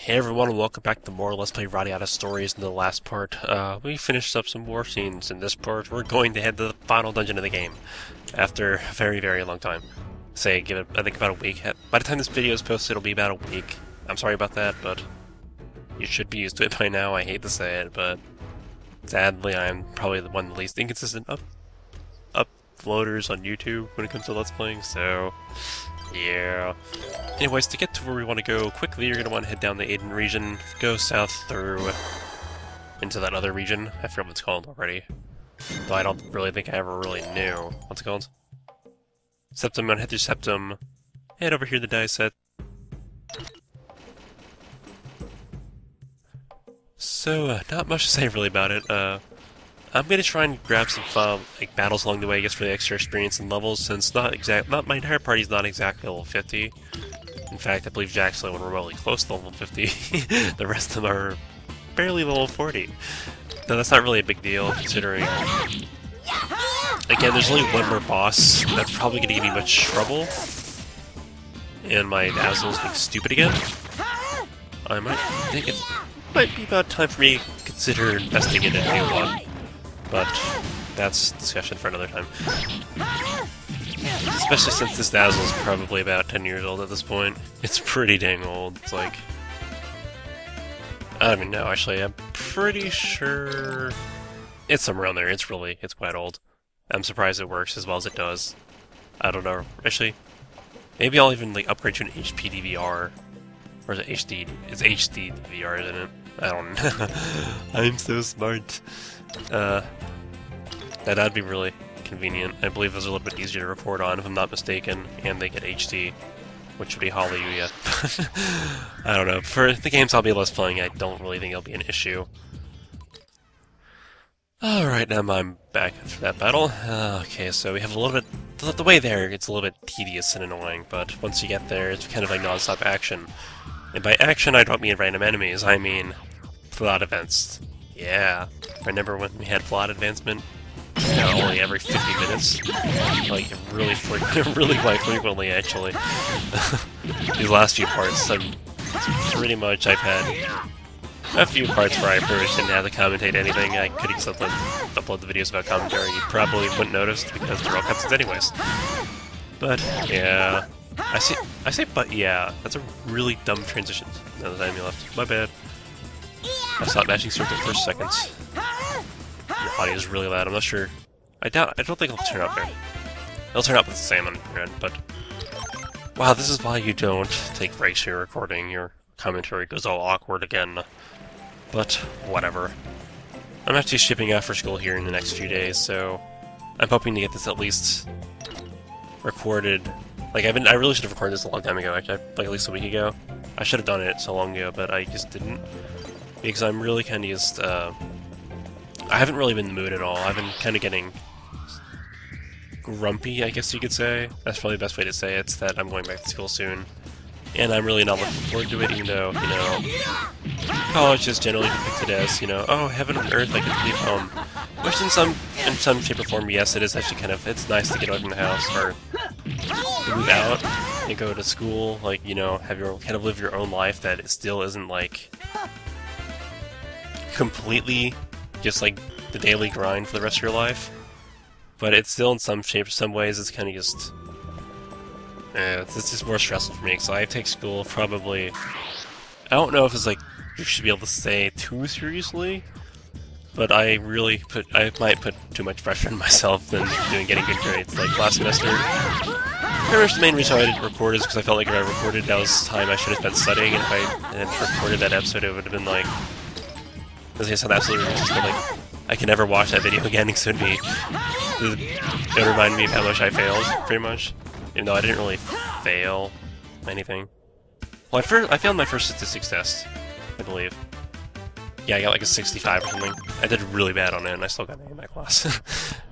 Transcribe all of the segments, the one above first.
Hey everyone, and welcome back to more Let's Play Radiata stories. In the last part, we finished up some war scenes. In this part, we're going to head to the final dungeon of the game after a very, very long time. Say, give it, I think, about a week. By the time this video is posted, it'll be about a week. I'm sorry about that, but you should be used to it by now. I hate to say it, but sadly, I'm probably the one of the least inconsistent uploaders on YouTube when it comes to Let's Playing, so yeah. Anyways, to get to where we want to go quickly, you're going to want to head down the Aiden region, go south through into that other region. I forget what it's called already. Though I don't really think I ever really knew. What's it called? Septum, I'm going to head through Septum. Head over here to die set. So, not much to say really about it. I'm gonna try and grab some like battles along the way, I guess, for the extra experience and levels, since not my entire party's not exactly level 50. In fact, I believe Jack's the only one remotely close to level 50. The rest of them are barely level 40. Though that's not really a big deal, considering again, there's only one more boss that's probably gonna give me much trouble, and my Dazzle's being stupid again. I might think it might be about time for me to consider investing in a new one. But that's discussion for another time. Especially since this Dazzle is probably about 10 years old at this point. It's pretty dang old. It's like... I don't even know, actually. I'm pretty sure... It's somewhere around there. It's quite old. I'm surprised it works as well as it does. I don't know. Actually, maybe I'll even like upgrade to an HP DVR. Or is it HD? It's HD DVR, isn't it? I don't know. I'm so smart. That'd be really convenient. I believe those are a little bit easier to record on, if I'm not mistaken, and they get HD, which would be hallelujah. I don't know. For the games I'll be less playing, I don't really think it'll be an issue. Alright, now I'm back after that battle. Okay, so we have a little bit... The way there, it's a little bit tedious and annoying, but once you get there, it's kind of like non-stop action. And by action, I don't mean random enemies, I mean plot events. Yeah. Remember when we had plot advancement? Only every 50 minutes? Like, really quite frequently, actually. These last few parts, pretty much I've had a few parts where I pretty much didn't have to commentate anything. I could just upload the videos without commentary. You probably wouldn't notice because they're all cutscenes anyways. But, yeah. I say but yeah. That's a really dumb transition. Now the time you left. My bad. I stopped mashing circle for seconds. The audio is really loud. I'm not sure. I don't think it'll turn out there. It'll turn out the same on your end, but wow, this is why you don't take breaks in your recording. Your commentary goes all awkward again. But whatever. I'm actually shipping out for school here in the next few days, so I'm hoping to get this at least recorded. Like I really should have recorded this a long time ago. Actually, like at least a week ago. I should have done it so long ago, but I just didn't. Because I'm really kind of just, I haven't really been in the mood at all. I've been kind of getting grumpy, I guess you could say. That's probably the best way to say it. It's that I'm going back to school soon. And I'm really not looking forward to it, even though, you know, college is generally depicted as, you know, oh, heaven on earth, I get to leave home. Which in some shape or form, yes, it is actually kind of, it's nice to get away from the house, or move out and go to school, like, you know, kind of live your own life that it still isn't, like, completely just like the daily grind for the rest of your life, but it's still in some shape, some ways it's kind of just it's just more stressful for me. So I take school probably, I don't know if it's like you should be able to say too seriously, but I might put too much pressure on myself than getting good grades. Like last semester, pretty much the main reason I didn't record is because I felt like if I recorded, that was time I should have spent studying, and if I had recorded that episode, it would have been like, this is absolutely ridiculous, but like, I can never watch that video again because it would remind me of how much I failed, pretty much. Even though I didn't really fail anything. Well, I failed my first statistics test, I believe. Yeah, I got like a 65 or something. I did really bad on it, and I still got an A in my class.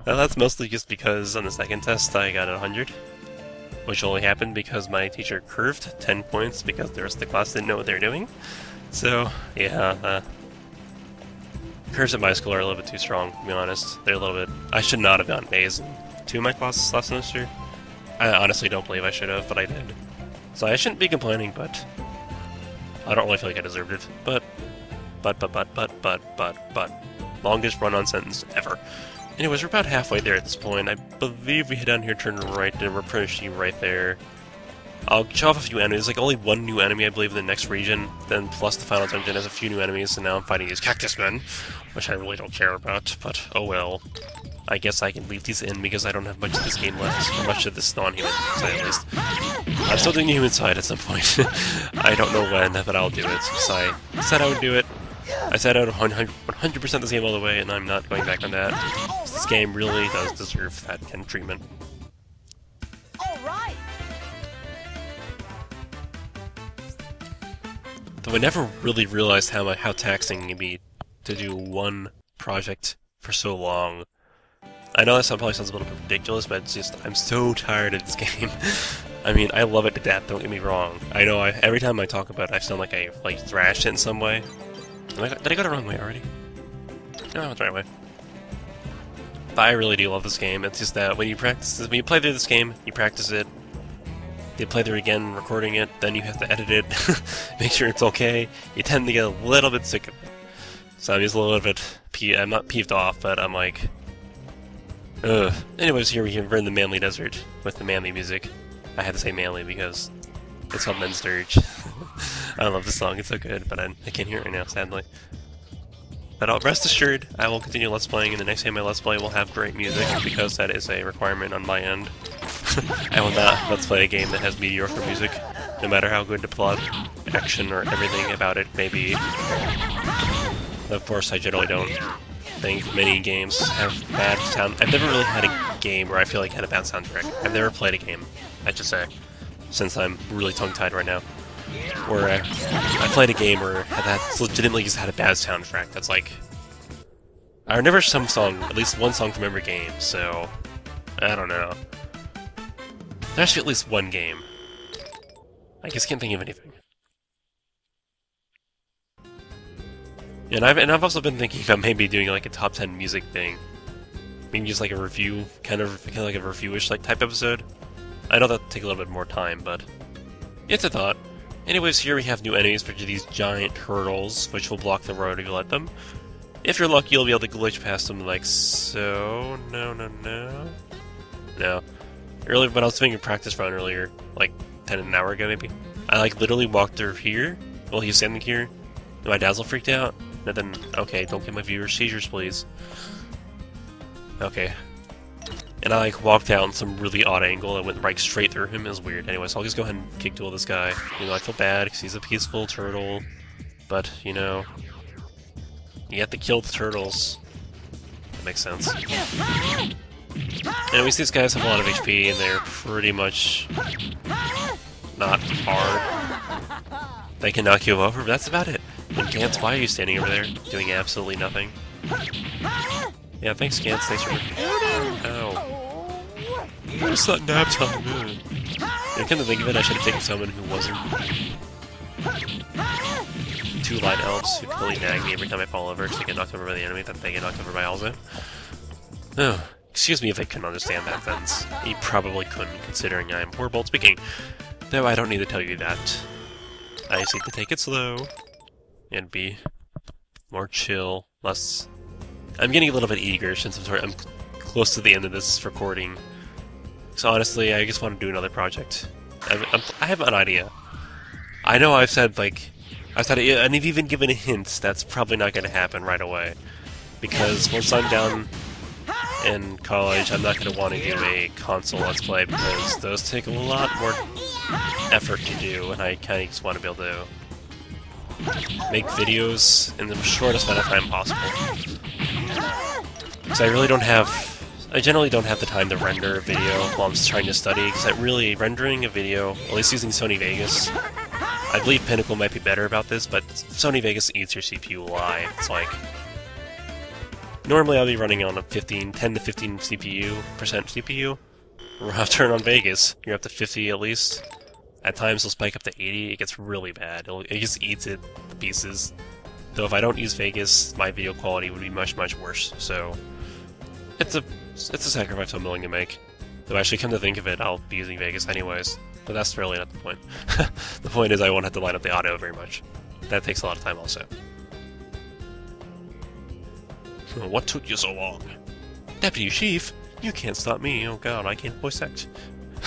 Now, that's mostly just because on the second test I got a 100. Which only happened because my teacher curved 10 points because the rest of the class didn't know what they were doing. So, yeah, curves at my school are a little bit too strong, to be honest. They're a little bit... I should not have gotten A's in 2 of my classes last semester. I honestly don't believe I should have, but I did. So I shouldn't be complaining, but I don't really feel like I deserved it, but. Longest run-on sentence ever. Anyways, we're about halfway there at this point. I believe we head down here, turn right, and we're pretty much right there. I'll show off a few enemies, like only one new enemy I believe in the next region, then plus the final dungeon has a few new enemies, and now I'm fighting these cactus men, which I really don't care about, but oh well. I guess I can leave these in because I don't have much of this game left, or much of this non-human side at least. I'm still doing the human side at some point. I don't know when, but I'll do it, because I said I would do it. I set out 100% this game all the way, and I'm not going back on that. This game really does deserve that kind of treatment. Alright! Though I never really realized how taxing it can be to do one project for so long. I know that probably sounds a little bit ridiculous, but it's just, I'm so tired of this game. I mean, I love it to death, don't get me wrong. I know every time I talk about it, I sound like I thrashed it in some way. Did I go the wrong way already? No, I went the right way. But I really do love this game. It's just that when you play through this game, you practice it. You play through it again, recording it, then you have to edit it, make sure it's okay. You tend to get a little bit sick of it. So I'm just a little bit I'm not peeved off, but I'm like, ugh. Anyways, here we're in the Manly Desert with the Manly music. I had to say Manly because it's called Men's Dirge. I love this song, it's so good, but I can't hear it right now, sadly. But rest assured, I will continue Let's Playing, and the next time I Let's Play will have great music, because that is a requirement on my end. I will not Let's Play a game that has mediocre music, no matter how good the plot, action, or everything about it may be. Of course, I generally don't think many games have bad sound. I've never really had a game where I feel like I had a bad soundtrack. I've never played a game, I should say, since I'm really tongue-tied right now. Where I played a game where that legitimately just had a bad soundtrack. That's like, I remember some song, at least one song from every game, so I don't know. There should be at least one game. I just can't think of anything. And I've also been thinking about maybe doing like a top 10 music thing. Maybe just like a review, kind of like a reviewish type episode. I know that'll take a little bit more time, but it's a thought. Anyways, here we have new enemies, which are these giant turtles, which will block the road if you let them. If you're lucky, you'll be able to glitch past them like so. No. Earlier, when I was doing a practice run earlier, like an hour ago maybe, I literally walked through here, while he was standing here, and my dazzle freaked out, and then, okay, don't get my viewers seizures, please. Okay. And I walked out in some really odd angle and went right straight through him. It was weird. Anyway, so I'll just go ahead and kick duel this guy. You know, I feel bad because he's a peaceful turtle, but you know, you have to kill the turtles. That makes sense. Anyways, these guys have a lot of HP and they're pretty much not hard. They can knock you over, but that's about it. And Gantz, why are you standing over there doing absolutely nothing? Yeah, thanks, Gantz. Thanks for... Ow. It's not nap time. I come to think of it, I should have taken someone who wasn't. 2 light elves who completely nag me every time I fall over because they get knocked over by the enemy, that they get knocked over by also. Oh, excuse me if I couldn't understand that, Vince. You probably couldn't, considering I am horrible at speaking. Though I don't need to tell you that. I just need to take it slow and be more chill, less... I'm getting a little bit eager since I'm close to the end of this recording. So honestly, I just want to do another project. I have an idea. I know I've said, and I've even given a hint that's probably not going to happen right away. Because once I'm down in college, I'm not going to want to do a console Let's Play because those take a lot more effort to do, and I kind of just want to be able to make videos in the shortest amount of time possible. Because I generally don't have the time to render a video while I'm trying to study, because rendering a video, at least using Sony Vegas, I believe Pinnacle might be better about this, but Sony Vegas eats your CPU alive. It's like, normally I'll be running on a 10 to 15 CPU, or I'll turn on Vegas, you're up to 50 at least. At times it'll spike up to 80, it gets really bad, it just eats it to pieces. Though if I don't use Vegas, my video quality would be much, much worse, so... It's a sacrifice I'm willing to make. Though actually, come to think of it, I'll be using Vegas anyways. but that's really not the point. The point is I won't have to line up the auto very much. That takes a lot of time also. What took you so long? Deputy Chief? You can't stop me. Oh god, I can't voice act.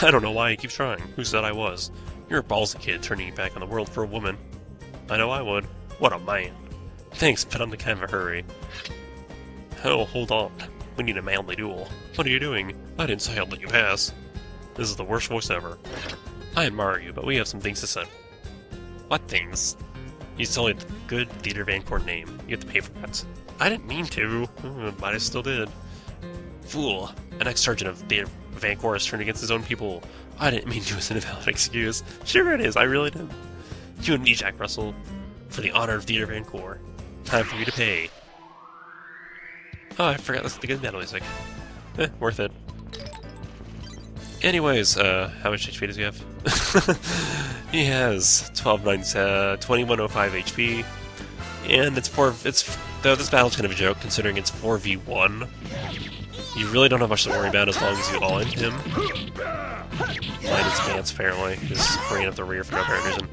I don't know why you keep trying. Who said I was? You're a ballsy kid turning your back on the world for a woman. I know I would. What a man. Thanks, but I'm in kind of a hurry. Oh, hold on. We need a manly duel. What are you doing? I didn't say I'd let you pass. This is the worst voice ever. I admire you, but we have some things to settle. What things? You stole a good Theater Vancourt name. You have to pay for that. I didn't mean to, but I still did. Fool. An ex-sergeant of Theater Vancourt has turned against his own people. I didn't mean to as an invalid excuse. Sure it is, I really didn't. You and me, Jack Russell. For the honor of Theater Vancourt. Time for you to pay. Oh, I forgot that's the good metal music. Worth it. Anyways, how much HP does he have? He has 2105 HP, and though this battle's kind of a joke considering it's 4v1. You really don't have much to worry about as long as you all in him. Minus Vance, apparently, who's bringing up the rear for no apparent reason.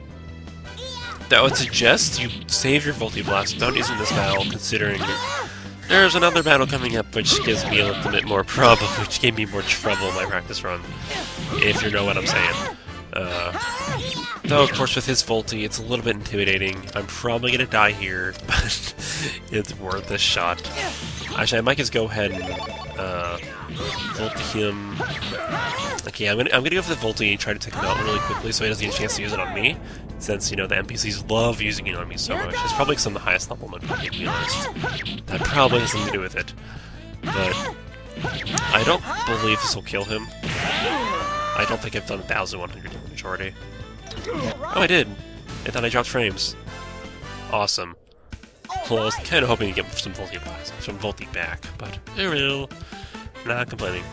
I would suggest you save your Volti Blast without using this battle, considering there's another battle coming up which gives me a little bit more trouble, which gave me more trouble in my practice run, if you know what I'm saying. Though, of course, with his Volti, it's a little bit intimidating. I'm probably gonna die here, but it's worth a shot. Actually, I might just go ahead and Volti him. Okay, I'm gonna go for the Volti and try to take him out really quickly so he doesn't get a chance to use it on me. Since, you know, the NPCs love using it on me so much. It's probably because I'm the highest level in my to be honest. That probably has something to do with it. But I don't believe this will kill him. I don't think I've done 1,100 damage already. Oh, I did! I thought I dropped frames. Awesome. Well, I was kind of hoping to get some Volti back, but I will. Not complaining.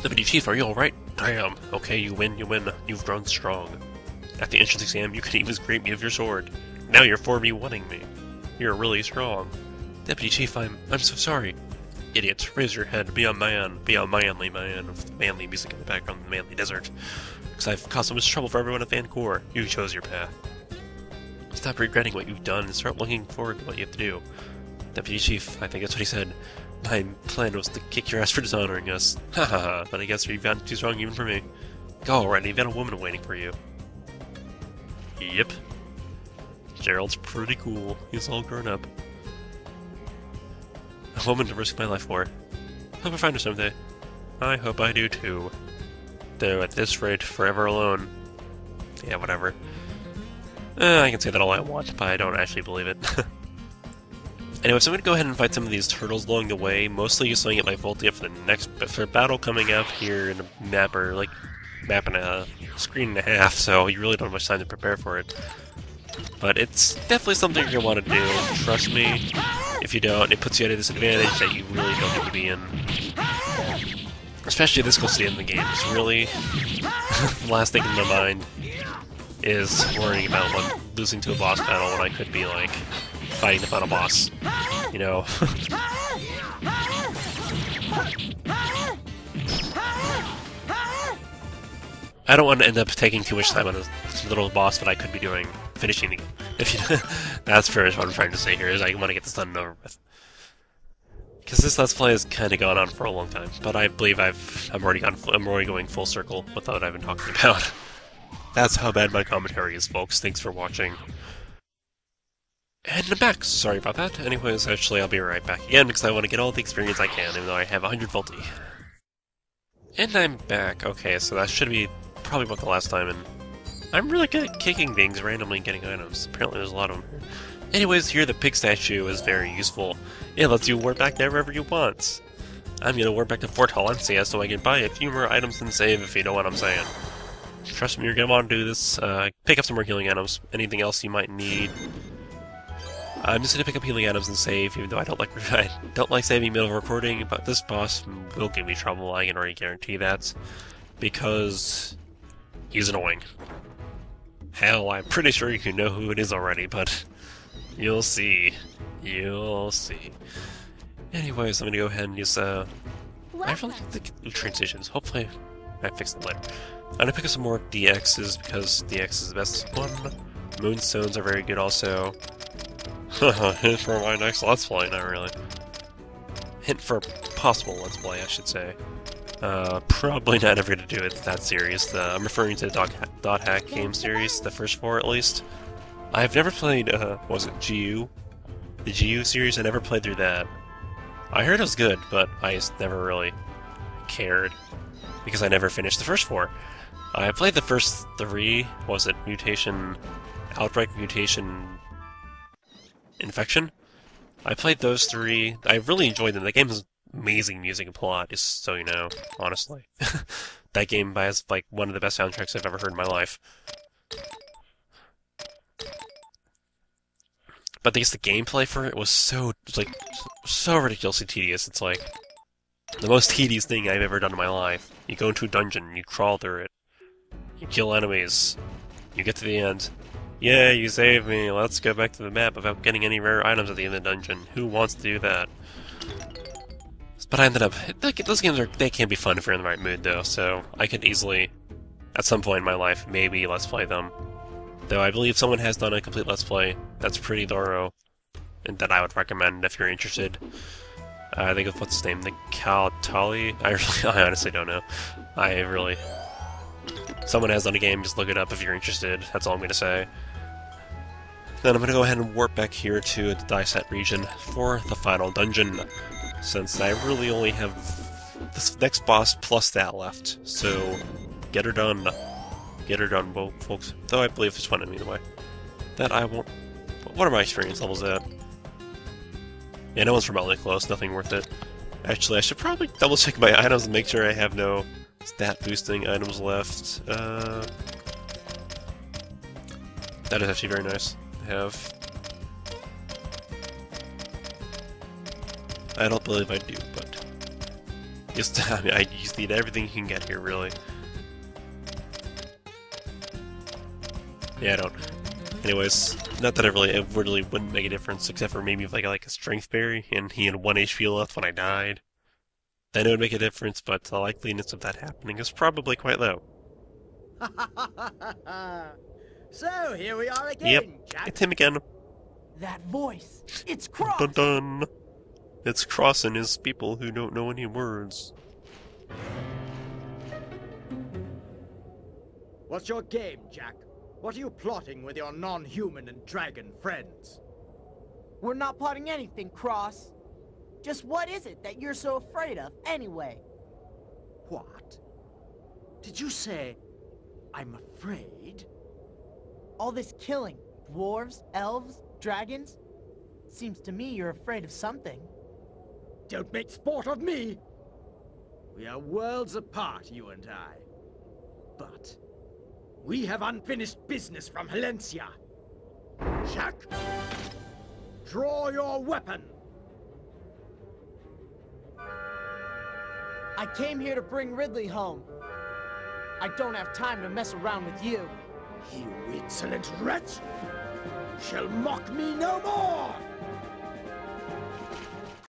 Deputy Chief, are you alright? Damn. Okay, you win, you win. You've grown strong. At the entrance exam, you could even scrape me of your sword. Now you're 4v1ing me. You're really strong. Deputy Chief, I'm so sorry. Idiot, raise your head, be a man, be a manly man, with manly music in the background of the manly desert. Because I've caused so much trouble for everyone at Vancourt. You chose your path. Stop regretting what you've done and start looking forward to what you have to do. Deputy Chief, I think that's what he said. My plan was to kick your ass for dishonoring us. Haha, but I guess you've gotten too strong even for me. Go already, you've got a woman waiting for you. Yep. Gerald's pretty cool. He's all grown up. A woman to risk my life for. Hope I find her someday. I hope I do too. Though at this rate, forever alone. Yeah, whatever. I can say that all I want, but I don't actually believe it. Anyway, so I'm going to go ahead and fight some of these turtles along the way, mostly just so I get my Volti up for a battle coming up here in a map, or like map and a screen and a half, so you really don't have much time to prepare for it. But it's definitely something you're going to want to do, trust me. If you don't, it puts you at a disadvantage that you really don't need to be in. Especially this close to the end of the game. It's really the last thing in my mind is worrying about losing to a boss battle when I could be like fighting the final boss, you know. I don't want to end up taking too much time on this little boss that I could be doing, finishing the game. If you, that's pretty much what I'm trying to say here, is I want to get this done and over with. Because this Let's Play has kind of gone on for a long time, but I believe I'm already going full circle with what I've been talking about. That's how bad my commentary is, folks. Thanks for watching. And I'm back. Sorry about that. Anyways, actually, I'll be right back again because I want to get all the experience I can, even though I have 100 Volti. And I'm back. Okay, so that should be probably about the last time, and I'm really good at kicking things randomly and getting items. Apparently there's a lot of them here. Anyways, here the pig statue is very useful. It lets you warp back there wherever you want. I'm gonna warp back to Fort Valencia so I can buy a few more items and save, if you know what I'm saying. Trust me, you're gonna want to do this. Pick up some more healing items. Anything else you might need. I'm just gonna pick up healing items and save, even though I don't like saving middle of recording, but this boss will give me trouble, I can already guarantee that. Because he's annoying. Hell, I'm pretty sure you know who it is already, but you'll see. You'll see. Anyways, I'm gonna go ahead and use, I really think new train stations. Hopefully, I fix it later. I'm gonna pick up some more DXs because DX is the best one. Moonstones are very good also. Hint for my next Let's Play, not really. Hint for possible Let's Play, I should say. Probably not ever gonna do it that series. I'm referring to the Dot Hack game series, the first 4 at least. I've never played, was it GU? The GU series, I never played through that. I heard it was good, but I just never really cared, because I never finished the first 4. I played the first 3, was it Mutation, Outbreak, Mutation, Infection? I played those 3, I really enjoyed them. The game has amazing music and plot, just so you know, honestly. That game has, like, one of the best soundtracks I've ever heard in my life. But I guess the gameplay for it was so ridiculously tedious. It's like the most tedious thing I've ever done in my life. You go into a dungeon, you crawl through it, you kill enemies, you get to the end. Yeah, you saved me, let's go back to the map without getting any rare items at the end of the dungeon. Who wants to do that? But I ended up... Those games they can be fun if you're in the right mood, though, so I could easily, at some point in my life, maybe Let's Play them. Though I believe someone has done a complete Let's Play that's pretty thorough, and that I would recommend if you're interested. I think of what's his name, the Tali? I honestly don't know. Someone has done a game, just look it up if you're interested. That's all I'm going to say. Then I'm going to go ahead and warp back here to the Dysat region for the final dungeon, since I really only have this next boss plus that left. So, get her done. Get her done, folks. Though I believe there's one in either way. That I won't... What are my experience levels at? Yeah, no one's remotely close, nothing worth it. Actually, I should probably double check my items and make sure I have no stat boosting items left. That is actually very nice to have. I don't believe I do, but... Just, I mean, I just need everything you can get here, really. Yeah, I don't. Anyways, not that it really wouldn't make a difference, except for maybe if I got like a strength berry and he had 1 HP left when I died. Then it would make a difference, but the likeliness of that happening is probably quite low. So, here we are again, Yep, Jack. it's him again. That voice, it's Cross! Dun dun! It's Cross and his people who don't know any words. What's your game, Jack? What are you plotting with your non-human and dragon friends? We're not plotting anything, Cross. Just what is it that you're so afraid of, anyway? What? Did you say, I'm afraid? All this killing, dwarves, elves, dragons? Seems to me you're afraid of something. Don't make sport of me! We are worlds apart, you and I. But we have unfinished business from Halencia. Jack, draw your weapon! I came here to bring Ridley home. I don't have time to mess around with you. You insolent wretch! You shall mock me no more!